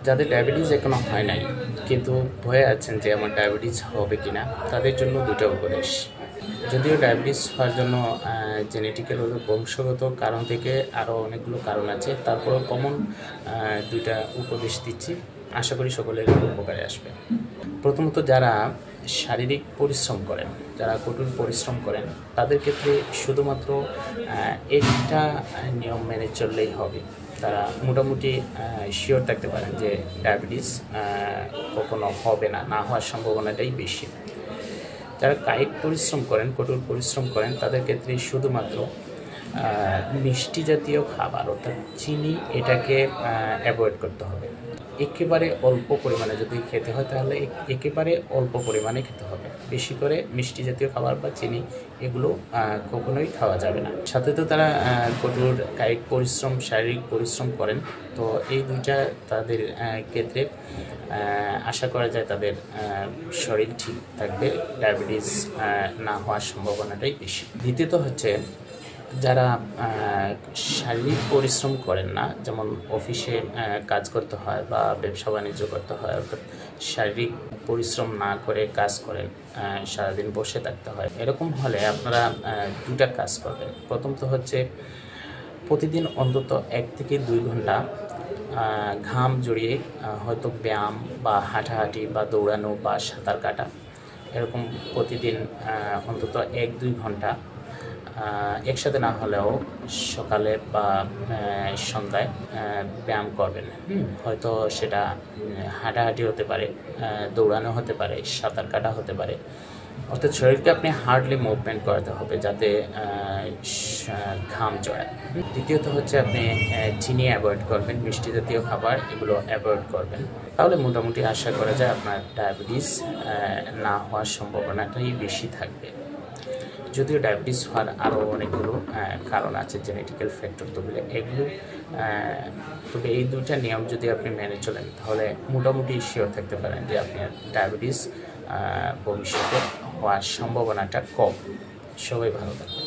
যাদের ডায়াবেটিস এখনো হয় নাই কিন্তু ভয়ে আছেন যে আমার ডায়াবেটিস হবে কিনা, তাদের জন্য দুটো উপদেশ। যদিও ডায়াবেটিস হওয়ার জন্য জেনেটিক্যাল বংশগত কারণ থেকে আরও অনেকগুলো কারণ আছে, তারপরেও কমন দুইটা উপদেশ দিচ্ছি, আশা করি সকলের উপকারে আসবে। প্রথমত, যারা শারীরিক পরিশ্রম করেন, যারা কঠোর পরিশ্রম করেন, তাদের ক্ষেত্রে শুধুমাত্র একটা নিয়ম মেনে চললেই হবে। তারা মোটামুটি শিওর থাকতে পারেন যে ডায়াবেটিস কখনো হবে না, না হওয়ার সম্ভাবনাটাই বেশি। যারা কায়িক পরিশ্রম করেন, কঠোর পরিশ্রম করেন, তাদের ক্ষেত্রে শুধুমাত্র মিষ্টি জাতীয় খাবার অর্থাৎ চিনি, এটাকে অ্যাভয়েড করতে হবে। একেবারে অল্প পরিমাণে যদি খেতে হয় তাহলে একেবারে অল্প পরিমাণে খেতে হবে। বেশি করে মিষ্টি জাতীয় খাবার বা চিনি এগুলো কখনোই খাওয়া যাবে না। সাথে তো তারা কঠোর কায়িক পরিশ্রম, শারীরিক পরিশ্রম করেন, তো এই দুইটা তাদের ক্ষেত্রে আশা করা যায় তাদের শরীর ঠিক থাকবে, ডায়াবেটিস না হওয়ার সম্ভাবনাটাই বেশি। দ্বিতীয়ত হচ্ছে, যারা শারীরিক পরিশ্রম করেন না, যেমন অফিসে কাজ করতে হয় বা ব্যবসা বাণিজ্য করতে হয়, অর্থাৎ শারীরিক পরিশ্রম না করে কাজ করেন, সারাদিন বসে থাকতে হয়, এরকম হলে আপনারা দুটা কাজ করবেন। প্রথমত হচ্ছে, প্রতিদিন অন্তত 1 থেকে 2 ঘন্টা ঘাম জড়িয়ে হয়তো ব্যায়াম বা হাঁটাহাঁটি বা দৌড়ানো বা সাঁতার কাটা, এরকম প্রতিদিন অন্তত 1-2 ঘন্টা একসাথে না হলেও সকালে বা সন্ধ্যায় ব্যায়াম করবেন। হয়তো সেটা হাঁটাহাঁটি হতে পারে, দৌড়ানো হতে পারে, সাঁতার কাটা হতে পারে, অর্থাৎ শরীরকে আপনি হার্ডলি মুভমেন্ট করাতে হবে যাতে ঘাম জড়ায়। দ্বিতীয়ত হচ্ছে, আপনি চিনি অ্যাভয়েড করবেন, মিষ্টি জাতীয় খাবার এগুলো অ্যাভয়েড করবেন। তাহলে মোটামুটি আশা করা যায় আপনার ডায়াবেটিস না হওয়ার সম্ভাবনাটাই বেশি থাকবে। যদিও ডায়াবেটিস হওয়ার আরও অনেকগুলো কারণ আছে, জেনেটিক্যাল ফ্যাক্টর, তবে এই দুইটা নিয়ম যদি আপনি মেনে চলেন তাহলে মোটামুটি শিওর থাকতে পারেন যে আপনার ডায়াবেটিস ভবিষ্যতে হওয়ার সম্ভাবনাটা কম। সবাই ভালো থাকবেন।